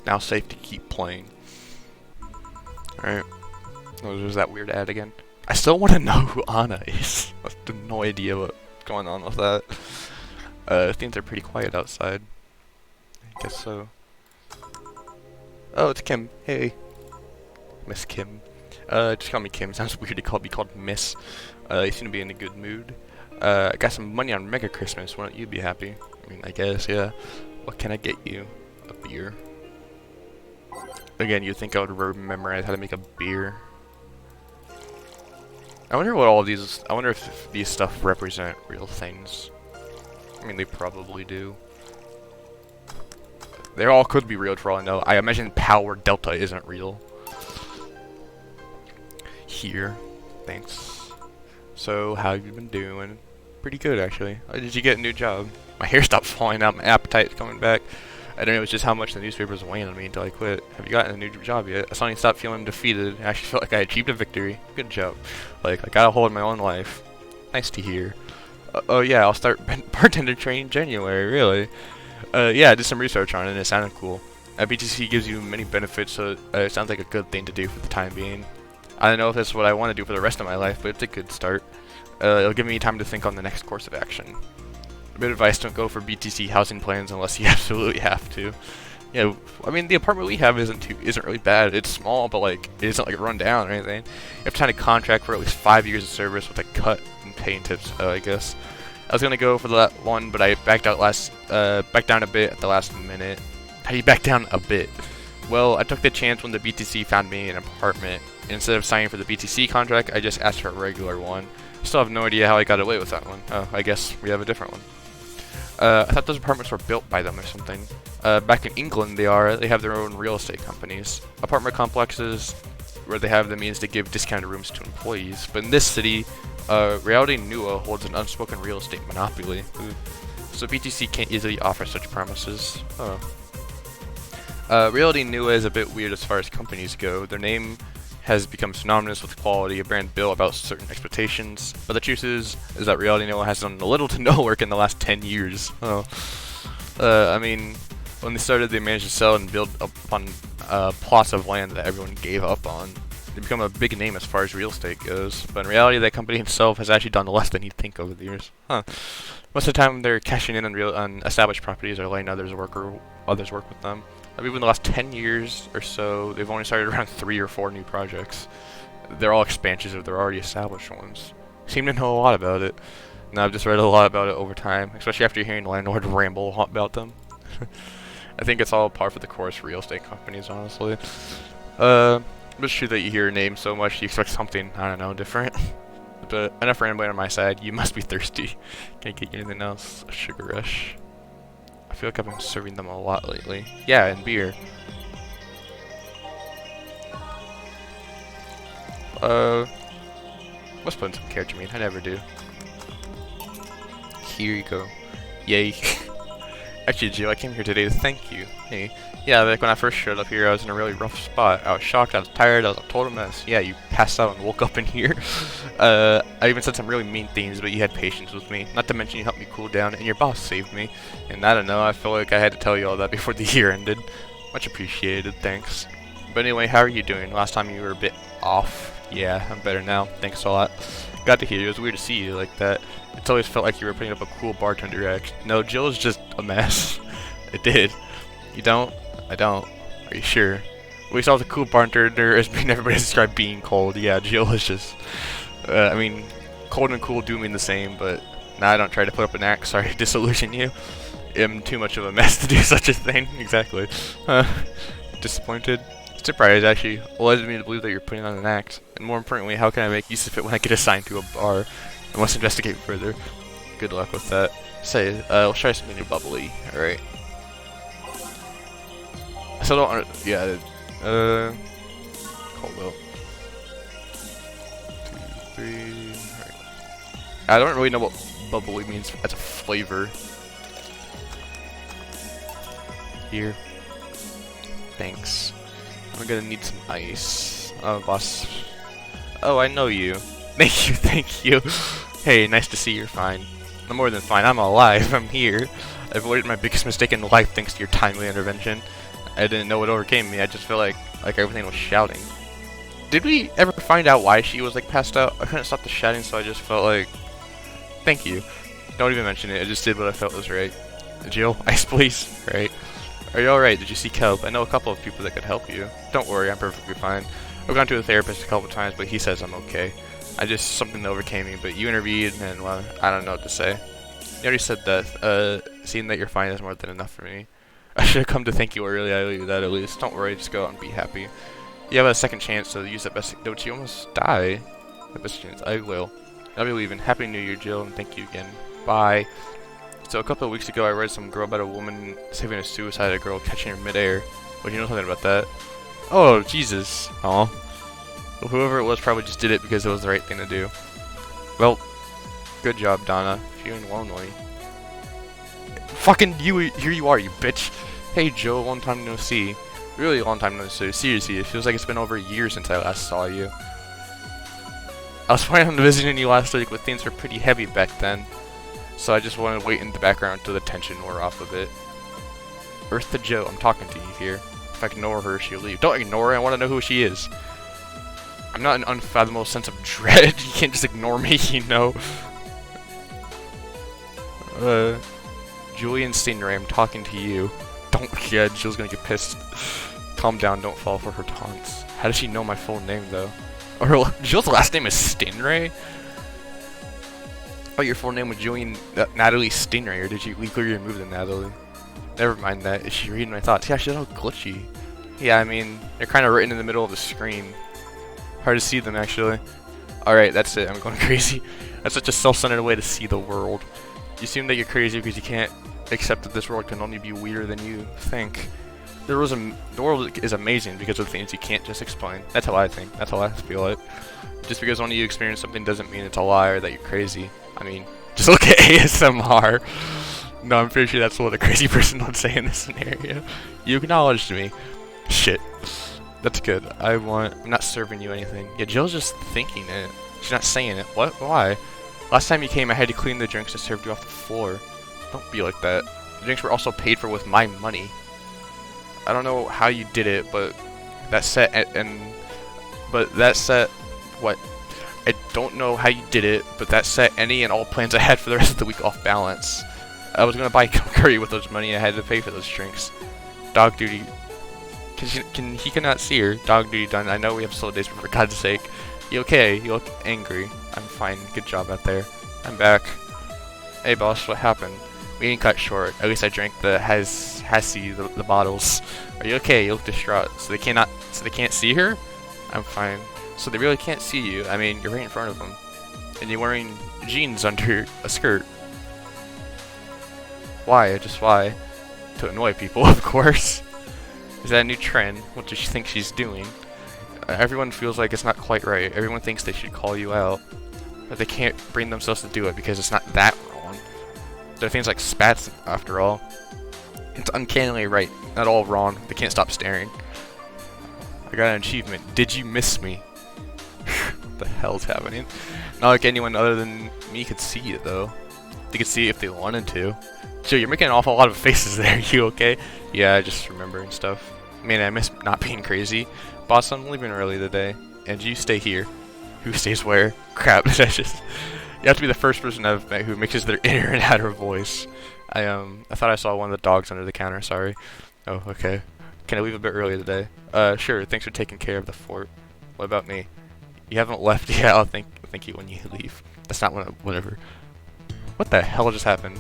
Now safe to keep playing. Alright. Oh, there's that weird ad again. I still want to know who Anna is. I have no idea what's going on with that. Things are pretty quiet outside. I guess so. Oh, it's Kim. Hey. Miss Kim. Just call me Kim. Sounds weird to be called Miss. You seem to be in a good mood. I got some money on Mega Christmas. Why don't you be happy? I mean, I guess, yeah. What can I get you? A beer. Again, you'd think I would memorize how to make a beer. I wonder what all of these... I wonder if these stuff represent real things. I mean, they probably do. They all could be real for all I know. I imagine Power Delta isn't real. Here. Thanks. So, how have you been doing? Pretty good, actually. Did you get a new job? My hair stopped falling out, my appetite's coming back. I don't know, it's just how much the newspapers weighing on me until I quit. Have you gotten a new job yet? I suddenly stopped feeling defeated. I actually felt like I achieved a victory. Good job. Like, I got a hold of my own life. Nice to hear. Oh yeah, I'll start bartender training in January, really. Yeah, I did some research on it and it sounded cool. BTC gives you many benefits, so it sounds like a good thing to do for the time being. I don't know if that's what I want to do for the rest of my life, but it's a good start. It'll give me time to think on the next course of action. A bit of advice, don't go for BTC housing plans unless you absolutely have to. Yeah, I mean, the apartment we have isn't really bad. It's small, but like, it isn't like run down or anything. You have to sign a contract for at least 5 years of service with a cut in pay and tips, I guess. I was gonna go for that one, but I backed down a bit at the last minute. How do you back down a bit? Well, I took the chance when the BTC found me an apartment. And instead of signing for the BTC contract, I just asked for a regular one. Still have no idea how I got away with that one. Oh, I guess we have a different one. I thought those apartments were built by them or something. Back in England, they have their own real estate companies. Apartment complexes where they have the means to give discounted rooms to employees. But in this city, Reality Nua holds an unspoken real estate monopoly. So BTC can't easily offer such promises. Oh. Reality Nua is a bit weird as far as companies go. Their name has become synonymous with quality, a brand built about certain expectations. But the truth is that Reality Nua has done little to no work in the last 10 years. Oh. I mean, when they started, they managed to sell and build upon plots of land that everyone gave up on. They become a big name as far as real estate goes, but in reality, that company itself has actually done less than you'd think over the years. Huh. Most of the time, they're cashing in on established properties or letting others work with them. I mean, in the last 10 years or so, they've only started around 3 or 4 new projects. They're all expansions of their already established ones. Seem to know a lot about it. And I've just read a lot about it over time, especially after hearing the landlord ramble about them. I think it's all par for the course for real estate companies, honestly. It's true that you hear a name so much, you expect something, I don't know, different. But enough rambling on my side, you must be thirsty. Can't get you anything else. A sugar rush. I feel like I've been serving them a lot lately. Yeah, and beer. Must put in some character mean. I never do. Here you go. Yay. Actually, Jill, I came here today to thank you. Hey. Yeah, like when I first showed up here, I was in a really rough spot. I was shocked, I was tired, I was a total mess. Yeah, you passed out and woke up in here. I even said some really mean things, but you had patience with me. Not to mention you helped me cool down, and your boss saved me. And I don't know, I feel like I had to tell you all that before the year ended. Much appreciated, thanks. But anyway, how are you doing? Last time you were a bit off. Yeah, I'm better now. Thanks a lot. Got to hear you. It was weird to see you like that. It's always felt like you were putting up a cool bartender act. No, Jill is just a mess. It did. You don't? I don't. Are you sure? We saw the cool bartender as being everybody described being cold. Yeah, Jill is just... I mean, cold and cool do mean the same, but... Nah, I don't try to put up an act. Sorry to disillusion you. I'm too much of a mess to do such a thing. Exactly. Disappointed? Surprised, actually. Led me to believe that you're putting on an act. And more importantly, how can I make use of it when I get assigned to a bar? I must investigate further. Good luck with that. Say, let's try something new bubbly. Alright. I still don't yeah, hold up. 2, 3, alright. I don't really know what bubbly means as a flavor. Here. Thanks. I'm gonna need some ice. Oh, boss. Oh, I know you. Thank you, thank you. Hey, nice to see you're fine. I'm more than fine, I'm alive, I'm here. I avoided my biggest mistake in life thanks to your timely intervention. I didn't know what overcame me. I just felt like everything was shouting. Did we ever find out why she was like passed out? I couldn't stop the shouting, so I just felt like, thank you. Don't even mention it. I just did what I felt was right. Jill, ice please. Right? Are you alright? Did you seek help? I know a couple of people that could help you. Don't worry, I'm perfectly fine. I've gone to a therapist a couple times, but he says I'm okay. Something that overcame me, but you intervened, and well, I don't know what to say. You already said that. Seeing that you're fine is more than enough for me. I should have come to thank you earlier. I owe you that at least. Don't worry, just go out and be happy. You have a second chance, so use that best. Don't you almost die? The best chance. I will. I'll be leaving. Happy New Year, Jill, and thank you again. Bye. So a couple of weeks ago, I read some girl about a woman saving a suicided girl, catching her midair. Would you know something about that? Oh, Jesus. Aw. Well, whoever it was probably just did it because it was the right thing to do. Well, good job, Donna. Feeling lonely. Fucking you! Here you are, you bitch. Hey, Joe. Long time no see. Really long time no see. Seriously, it feels like it's been over a year since I last saw you. I was planning on visiting you last week, but things were pretty heavy back then. So I just wanted to wait in the background until the tension wore off a bit. Earth to Joe, I'm talking to you here. If I ignore her, she'll leave. Don't ignore her, I want to know who she is. I'm not an unfathomable sense of dread. You can't just ignore me, you know. Julian Stingray, I'm talking to you. Don't, yeah, Jill's gonna get pissed. Calm down, don't fall for her taunts. How does she know my full name, though? Or Jill's last name is Stingray? Oh, your full name was Julian Natalie Stingray, or did you legally remove the Natalie? Never mind that. Is she reading my thoughts? Yeah, she's all glitchy. Yeah, I mean, they're kind of written in the middle of the screen. Hard to see them, actually. Alright, that's it. I'm going crazy. That's such a self-centered way to see the world. You assume that you're crazy because you can't accept that this world can only be weirder than you think. The world is amazing because of things you can't just explain. That's how I think. That's how I feel like. Just because only you experience something doesn't mean it's a lie or that you're crazy. I mean, just look at ASMR. No, I'm pretty sure that's what a crazy person would say in this scenario. You acknowledged me. Shit. That's good. I'm not serving you anything. Yeah, Jill's just thinking it. She's not saying it. What? Why? Last time you came, I had to clean the drinks and served you off the floor. Don't be like that. The drinks were also paid for with my money. I don't know how you did it, but that set what? I don't know how you did it, but that set any and all plans I had for the rest of the week off balance. I was gonna buy curry with those money I had to pay for those drinks. Dog duty. He cannot see her. Dog duty done. I know we have slow days, but for God's sake. You okay? You look angry. I'm fine. Good job out there. I'm back. Hey boss, what happened? Meeting cut short. At least I drank the the bottles. Are you okay? You look distraught. So they can't see her? I'm fine. So they really can't see you. I mean, you're right in front of them. And you're wearing jeans under a skirt. Why? Just why? To annoy people, of course. Is that a new trend? What does she think she's doing? Everyone feels like it's not quite right. Everyone thinks they should call you out. But they can't bring themselves to do it because it's not that wrong. There are things like spats, after all. It's uncannily right. Not all wrong. They can't stop staring. I got an achievement. Did you miss me? What the hell's happening? Not like anyone other than me could see it, though. They could see it if they wanted to. Joe, you're making an awful lot of faces there. You okay? Yeah, I just remembering stuff. Man, I miss not being crazy. Boss, I'm leaving early today. And you stay here. Who stays where? Crap, that's just... You have to be the first person I've met who mixes their inner and outer voice. I thought I saw one of the dogs under the counter, sorry. Oh, okay. Can I leave a bit early today? Sure, thanks for taking care of the fort. What about me? You haven't left yet, I'll thank you when you leave. That's not whatever. What the hell just happened?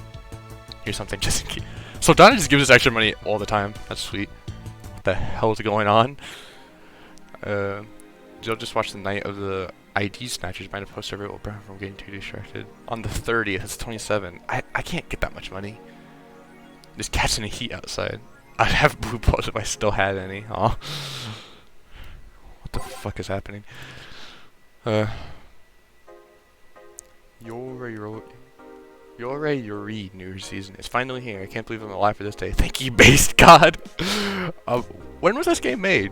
Here's something just in case. So Donna just gives us extra money all the time. That's sweet. What the hell is going on? Jill just watched the night of the ID snatchers. Might have posted it from getting too distracted. On the 30th, it's 27. I can't get that much money. Just catching the heat outside. I'd have blue balls if I still had any. Aw. What the fuck is happening? Yori New Year's season is finally here. I can't believe I'm alive for this day. Thank you, based God. When was this game made?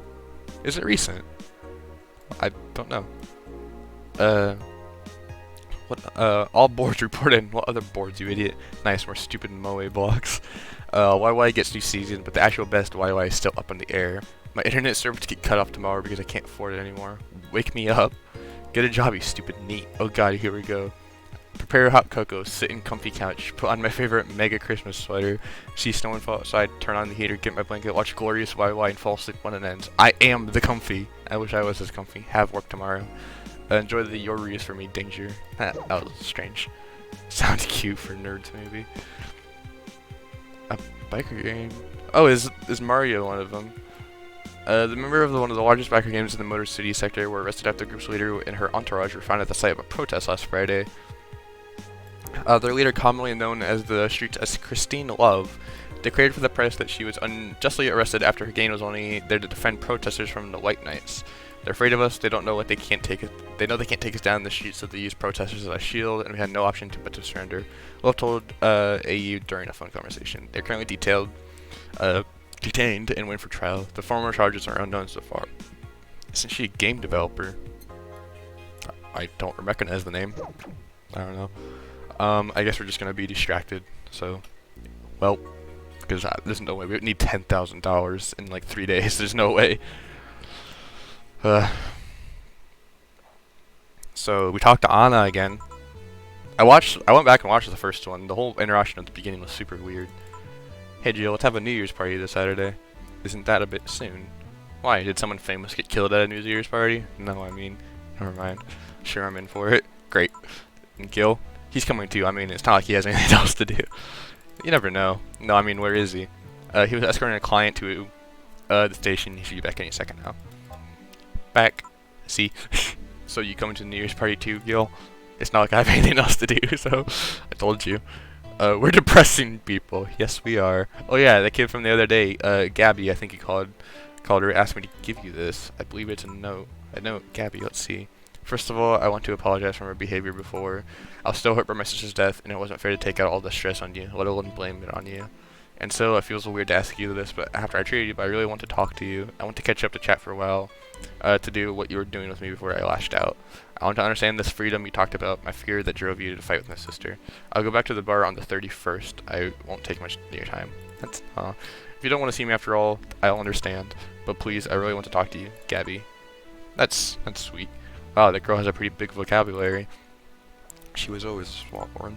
Is it recent? I don't know. All boards reported. What other boards, you idiot? Nice, more stupid Moe blocks. YY gets new season, but the actual best YY is still up in the air. My internet service get cut off tomorrow because I can't afford it anymore. Wake me up. Get a job, you stupid neat. Oh god, here we go. Prepare hot cocoa, sit in comfy couch, put on my favorite mega Christmas sweater, see snow and fall outside, turn on the heater, get my blanket, watch glorious YY and fall asleep when it ends. I am the comfy. I wish I was as comfy. Have work tomorrow. Enjoy the Your Reus for me, danger. That was strange. Sounds cute for nerds, maybe. A biker game? Oh, is Mario one of them? The member of one of the largest biker games in the Motor City sector were arrested after the group's leader and her entourage were found at the site of a protest last Friday. Their leader, commonly known as the streets as Christine Love, declared for the press that she was unjustly arrested after her gang was only there to defend protesters from the White Knights. They're afraid of us. They don't know what they can't take. They know they can't take us down in the streets, so they use protesters as a shield, and we had no option but to surrender. Love told AU during a phone conversation. They're currently detained and went for trial. The formal charges are unknown so far. Isn't she a game developer? I don't recognize the name. I don't know. I guess we're just gonna be distracted. So, well, because there's no way we would need $10,000 in like 3 days. There's no way. So we talked to Anna again. I went back and watched the first one. The whole interaction at the beginning was super weird. Hey Jill, let's have a New Year's party this Saturday. Isn't that a bit soon? Why? Did someone famous get killed at a New Year's party? No, I mean, never mind. Sure, I'm in for it. Great. And Gil? He's coming too. I mean, it's not like he has anything else to do. You never know. No, I mean, where is he? He was escorting a client to the station. He should be back any second now. Back. See? So you coming to the New Year's party too, Gil? It's not like I have anything else to do, so I told you. We're depressing people. Yes, we are. Oh yeah, that kid from the other day, Gabby, I think he called her, asked me to give you this. I believe it's a note. A note, Gabby, let's see. First of all, I want to apologize for my behavior before. I was still hurt by my sister's death, and it wasn't fair to take out all the stress on you, let alone blame it on you. And so, it feels weird to ask you this, but after I treated you, I really want to talk to you. I want to catch up to chat for a while, to do what you were doing with me before I lashed out. I want to understand this freedom you talked about, my fear that drove you to fight with my sister. I'll go back to the bar on the 31st. I won't take much of your time. That's, if you don't want to see me after all, I'll understand. But please, I really want to talk to you, Gabby. That's sweet. Wow, that girl has a pretty big vocabulary. She was always Swanborn.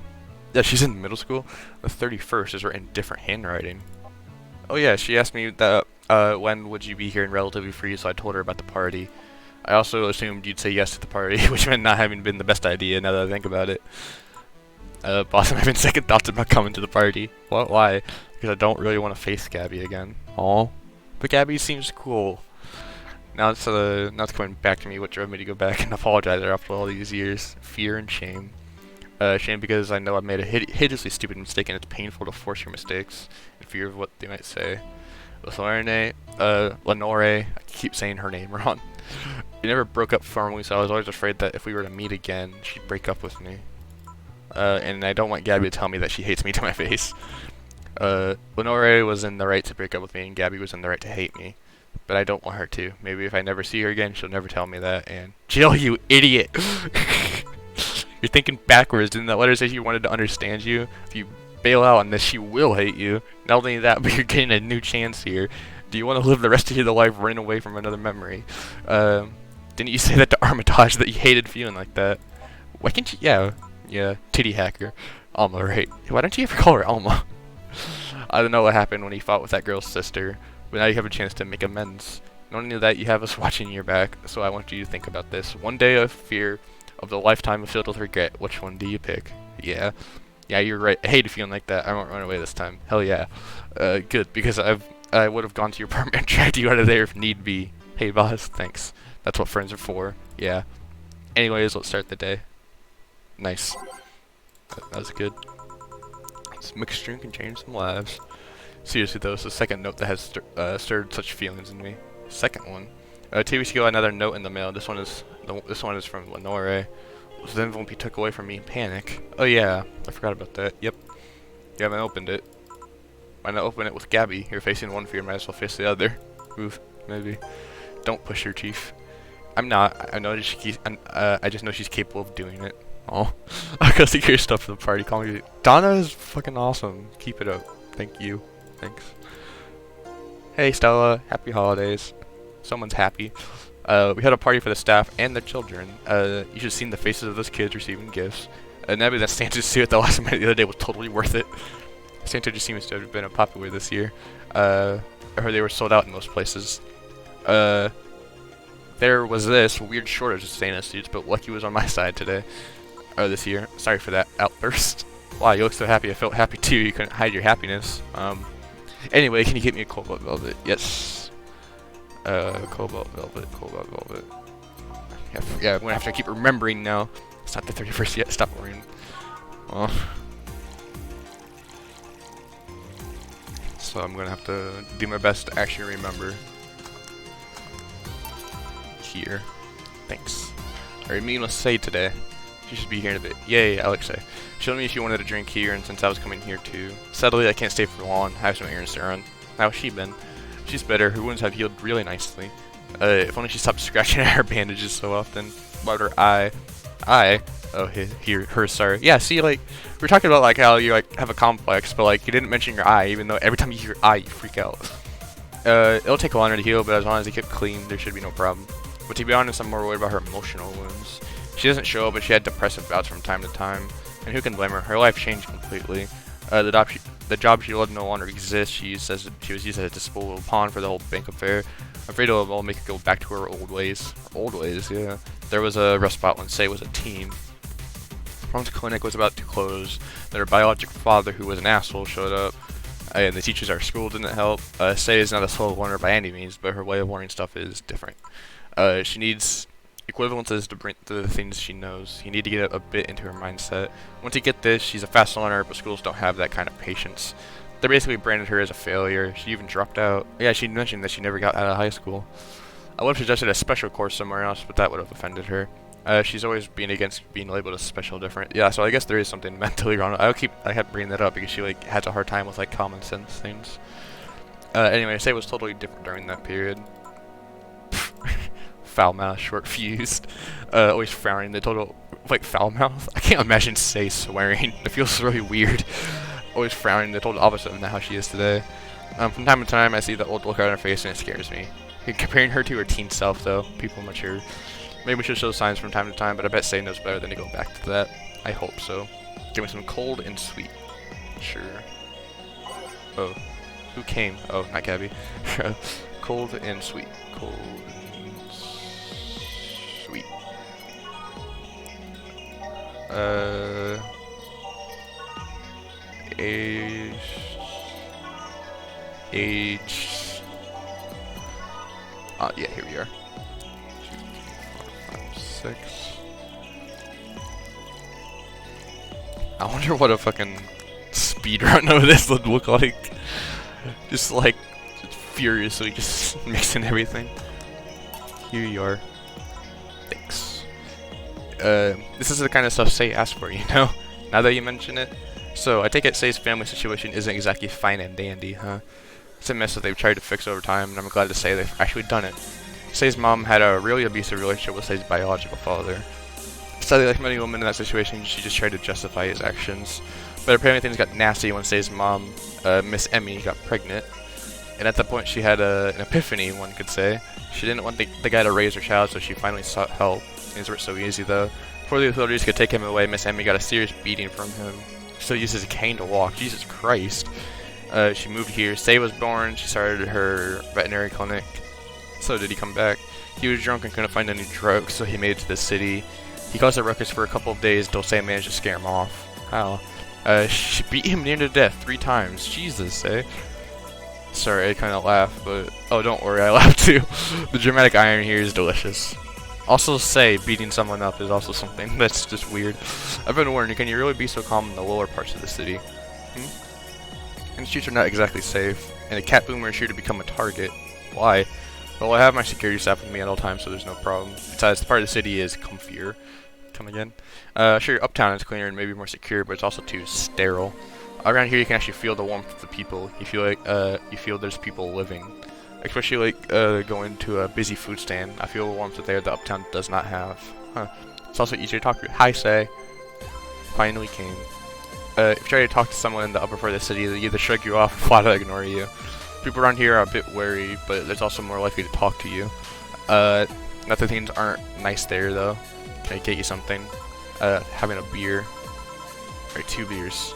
Yeah, she's in middle school. The 31st is written in different handwriting. Oh yeah, she asked me that, when would you be here and relatively free, so I told her about the party. I also assumed you'd say yes to the party, which meant not having been the best idea now that I think about it. Boss, I'm having second thoughts about coming to the party. What? Why? Because I don't really want to face Gabby again. Aw. But Gabby seems cool. Now it's coming back to me what drove me to go back and apologize after all these years. Fear and shame. Shame because I know I've made a hideously stupid mistake and it's painful to force your mistakes. And fear of what they might say. Lenore, I keep saying her name wrong. We never broke up formally, so I was always afraid that if we were to meet again, she'd break up with me. And I don't want Gabby to tell me that she hates me to my face. Lenore was in the right to break up with me, and Gabby was in the right to hate me. But I don't want her to. Maybe if I never see her again, she'll never tell me that, and... Jill, you idiot! You're thinking backwards. Didn't that letter say she wanted to understand you? If you bail out on this, she will hate you. Not only that, but you're getting a new chance here. Do you want to live the rest of your life running away from another memory? Didn't you say that to Armitage that you hated feeling like that? Why can't you... Yeah, titty hacker. Alma, right. Why don't you ever call her Alma? I don't know what happened when he fought with that girl's sister, but now you have a chance to make amends. Not only that, you have us watching your back, so I want you to think about this. One day of fear, of the lifetime filled with regret. Which one do you pick? Yeah. Yeah, you're right. I hated feeling like that. I won't run away this time. Hell yeah. Good, because I would have gone to your apartment and dragged you out of there if need be. Hey boss, thanks. That's what friends are for. Yeah. Anyways, let's start the day. Nice. That was good. This mixed drink can change some lives. Seriously though, it's the second note that has stirred such feelings in me. Second one. 2 weeks ago, another note in the mail. This one is from Lenore. So then won't be took away from me in panic. Oh yeah, I forgot about that. Yep. You haven't opened it. Why not open it with Gabby? You're facing one fear, might as well face the other. Oof, maybe. Don't push her, Chief. I'm not. I know that I just know she's capable of doing it. Oh, I got to hear stuff for the party. Call me. Donna is fucking awesome. Keep it up. Thank you. Thanks. Hey Stella, happy holidays. Someone's happy. We had a party for the staff and the children. You should have seen the faces of those kids receiving gifts. Maybe that Santa suit at the last minute the other day was totally worth it. Santa just seems to have been popular this year. I heard they were sold out in most places. There was this weird shortage of Santa suits, but lucky was on my side today. This year. Sorry for that outburst. Wow, you look so happy. I felt happy too. You couldn't hide your happiness. Anyway, can you get me a cobalt velvet? Yes. Cobalt velvet, cobalt velvet. Yeah, I'm gonna have to keep remembering now. It's not the 31st yet. Stop worrying. So I'm gonna have to do my best to actually remember. Here. Thanks. Alright, me must say today. She should be here in a bit. Yay, Alexei. She told me she wanted a drink here, and since I was coming here too. Sadly, I can't stay for long. I have some errands to run. How's she been? She's better. Her wounds have healed really nicely. If only she stopped scratching at her bandages so often. About her eye. Oh, her, sorry. Yeah, see, like, we were talking about, like, how you, like, have a complex, but, like, you didn't mention your eye, even though every time you hear eye, you freak out. It'll take longer to heal, but as long as they keep clean, there should be no problem. But to be honest, I'm more worried about her emotional wounds. She doesn't show up, but she had depressive bouts from time to time. And who can blame her? Her life changed completely. The job she loved no longer exists. She was used as a disposable pawn for the whole bank affair. I'm afraid it'll all make her go back to her old ways. Old ways, yeah. There was a rough spot when Say was a teen. Mom's clinic was about to close. Their biological father, who was an asshole, showed up. And the teachers at our school didn't help. Say is not a slow learner by any means, but her way of learning stuff is different. She needs equivalences to bring to the things she knows. You need to get a bit into her mindset. Once you get this, she's a fast learner, but schools don't have that kind of patience. They basically branded her as a failure. She even dropped out. Yeah, she mentioned that she never got out of high school. I would have suggested a special course somewhere else, but that would have offended her. She's always been against being labeled as special different. Yeah, so I guess there is something mentally wrong. I kept bringing that up because she like has a hard time with like common sense things. Anyway, Say was totally different during that period. Foul mouth, short fused, always frowning. The total like foul mouth. I can't imagine Say swearing. It feels really weird. Always frowning. The total opposite of how she is today. From time to time, I see the old look on her face and it scares me. Comparing her to her teen self, though, people mature. Maybe we should show signs from time to time, but I bet Say knows better than to go back to that. I hope so. Give me some cold and sweet. Sure. Oh, who came? Oh, not Gabby. Cold and sweet. Cold. Sweet. Age. Yeah, here we are. 2, 3, 4, 5, 6. I wonder what a fucking speedrun of this would look like. Just like, furiously just mixing everything. Here you are. Thanks. This is the kind of stuff Say asked for, you know? Now that you mention it. So, I take it Say's family situation isn't exactly fine and dandy, huh? It's a mess that they've tried to fix over time, and I'm glad to say they've actually done it. Say's mom had a really abusive relationship with Say's biological father. Sadly, like many women in that situation, she just tried to justify his actions. But apparently things got nasty when Say's mom, Miss Emmy, got pregnant. And at that point she had an epiphany, one could say. She didn't want the guy to raise her child, so she finally sought help. Things weren't so easy though. Before the authorities could take him away, Miss Emmy got a serious beating from him. He still uses a cane to walk. Jesus Christ. She moved here. Say was born. She started her veterinary clinic. So did he come back? He was drunk and couldn't find any drugs, so he made it to the city. He caused a ruckus for a couple of days till Say managed to scare him off. How? She beat him near to death 3 times. Jesus, eh? Sorry, I kind of laughed, but... Oh, don't worry, I laughed too. The dramatic irony here is delicious. Also, Say beating someone up is also something that's just weird. I've been wondering, can you really be so calm in the lower parts of the city? And the streets are not exactly safe, and a cat boomer is sure to become a target. Why? Well, I have my security staff with me at all times, so there's no problem. Besides, the part of the city is comfier. Come again? Sure, uptown is cleaner and maybe more secure, but it's also too sterile. Around here, you can actually feel the warmth of the people. You feel like you feel there's people living, especially like going to a busy food stand. I feel the warmth there that uptown does not have. Huh? It's also easier to talk to. Hi, Say. Finally came. if you try to talk to someone in the upper part of the city, they either shrug you off or flat out ignore you. People around here are a bit wary, but there's also more likely to talk to you. Not that things aren't nice there, though. Can I get you something? Having a beer. Or 2 beers.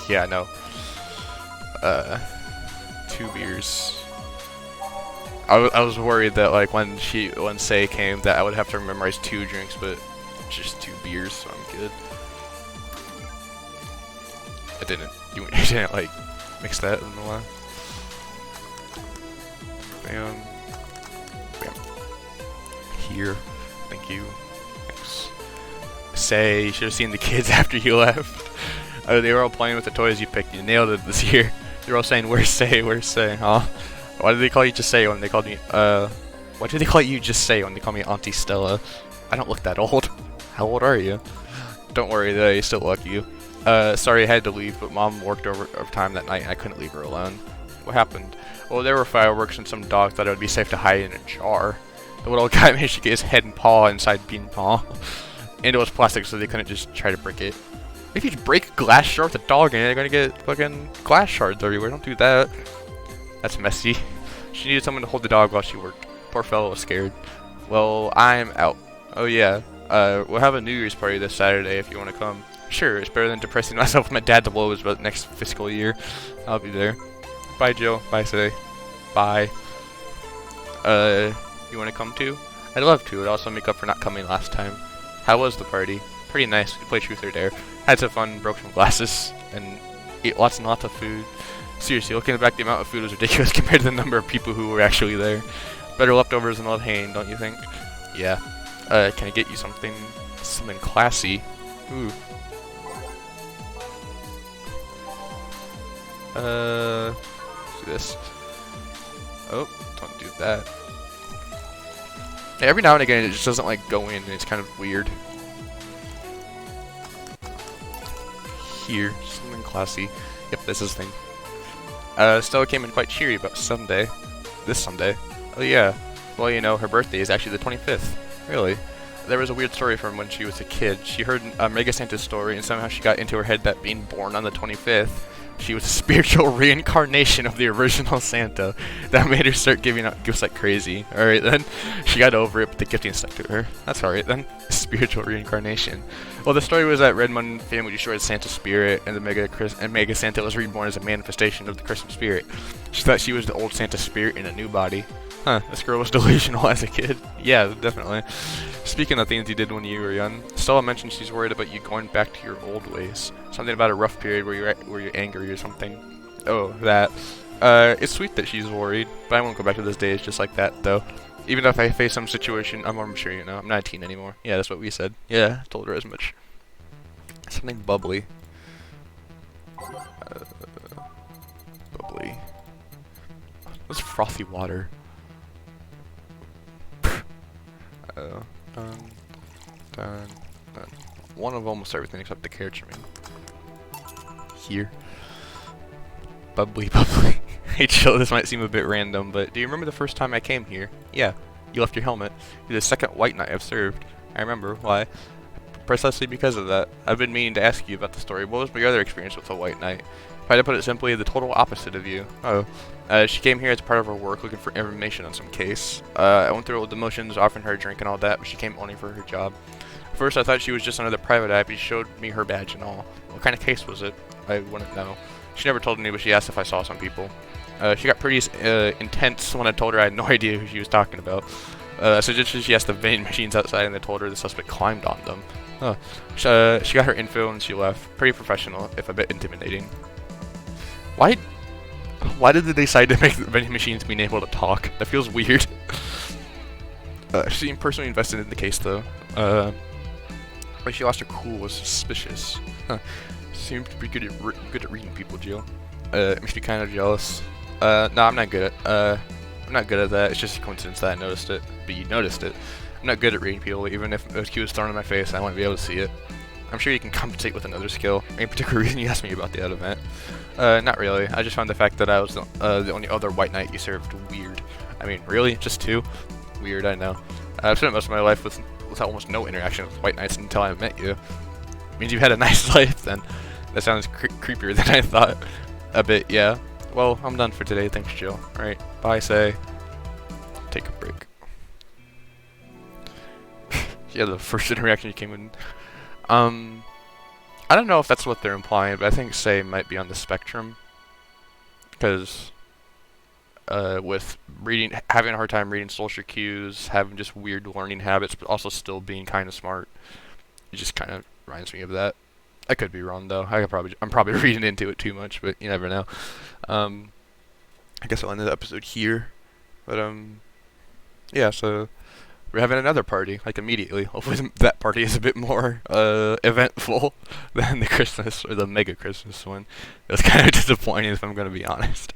Yeah, no. 2 beers. I was worried that like when Say came that I would have to memorize 2 drinks, but it's just 2 beers, so I'm good. I didn't. You didn't like mix that in the line. Bam. Bam. Here. Thank you. Thanks. Say, you should have seen the kids after you left. They were all playing with the toys you picked. You nailed it this year. They're all saying, "Where's Say? Where's Say?" Huh? Why did they call you Just Say when they called me? Why did they call you Just Say when they call me Auntie Stella? I don't look that old. How old are you? Don't worry, though. You still lucky. Sorry I had to leave, but Mom worked overtime that night and I couldn't leave her alone. What happened? Well, there were fireworks and some dog thought it would be safe to hide in a jar. The little guy managed to get his head and paw inside Bean Paw. And it was plastic, so they couldn't just try to break it. If you break a glass jar with a dog in it, you're gonna get fucking glass shards everywhere. Don't do that. That's messy. She needed someone to hold the dog while she worked. Poor fellow was scared. Well, I'm out. Oh yeah. We'll have a New Year's party this Saturday if you want to come. Sure, it's better than depressing myself with my dad to blow about next fiscal year. I'll be there. Bye, Jill. Bye, Say. Bye. You want to come too? I'd love to. It'd also make up for not coming last time. How was the party? Pretty nice. We played Truth or Dare. Had some fun, broke some glasses, and ate lots and lots of food. Seriously, looking back, the amount of food was ridiculous compared to the number of people who were actually there. Better leftovers than love hanging, don't you think? Yeah. Can I get you something classy? Ooh. Let's do this. Oh, don't do that. Every now and again, it just doesn't like go in, and it's kind of weird. Here, something classy. Yep, this is the thing. Stella came in quite cheery about Sunday. This Sunday. Oh yeah. Well, you know, her birthday is actually the 25th. Really? There was a weird story from when she was a kid. She heard Mega Santa's story, and somehow she got into her head that being born on the 25th, she was a spiritual reincarnation of the original Santa. That made her start giving out gifts like crazy. Alright then. She got over it, but the gifting stuck to her. That's alright then. Spiritual reincarnation. Well, the story was that Redmond family destroyed Santa's spirit, and Mega Santa was reborn as a manifestation of the Christmas spirit. She thought she was the old Santa spirit in a new body. Huh, this girl was delusional as a kid. Yeah, definitely. Speaking of things you did when you were young, Stella mentioned she's worried about you going back to your old ways. Something about a rough period where you're angry or something. Oh, that. It's sweet that she's worried, but I won't go back to those days just like that, though. Even if I face some situation, I'm more sure, you know. I'm not a teen anymore. Yeah, that's what we said. Yeah, I told her as much. Something bubbly. Bubbly. What's frothy water? Done. One of almost everything except the carrot trimming. Here. Bubbly. Hey chill, this might seem a bit random, but do you remember the first time I came here? Yeah. You left your helmet. You're the second white knight I've served. I remember. Why? Precisely because of that. I've been meaning to ask you about the story. What was my other experience with the white knight? If I had to put it simply, the total opposite of you. Oh. She came here as part of her work looking for information on some case. I went through all the motions, offering her a drink and all that, but she came only for her job. First I thought she was just another private eye, but she showed me her badge and all. What kind of case was it? I wouldn't know. She never told me, but she asked if I saw some people. She got pretty intense when I told her I had no idea who she was talking about. So just she asked the vending machines outside and they told her the suspect climbed on them. Oh. She got her info and she left. Pretty professional, if a bit intimidating. Why did they decide to make the vending machines being able to talk? That feels weird. She seemed personally invested in the case though. But she lost her cool was suspicious. Huh. Seemed to be good at reading people, Jill. It makes me kind of jealous. No, I'm not good at that. It's just a coincidence that I noticed it. But you noticed it. I'm not good at reading people, even if a cue was thrown in my face, I wouldn't be able to see it. I'm sure you can compensate with another skill. Any particular reason you asked me about the event? Not really. I just found the fact that I was the only other white knight you served weird. I mean, really? Just 2? Weird, I know. I've spent most of my life with almost no interaction with white knights until I met you. means you've had a nice life, then. That sounds creepier than I thought. A bit, yeah. Well, I'm done for today. Thanks, Jill. Alright, bye, say. Take a break. Yeah, the first interaction you came in. I don't know if that's what they're implying, but I think say might be on the spectrum. Because, with having a hard time reading social cues, having just weird learning habits, but also still being kind of smart. It just kind of reminds me of that. I could be wrong though. I'm probably reading into it too much, but you never know. I guess I'll end the episode here. But yeah. So we're having another party, like immediately. Hopefully that party is a bit more eventful than the Christmas or the mega Christmas one. It was kind of disappointing, if I'm gonna be honest.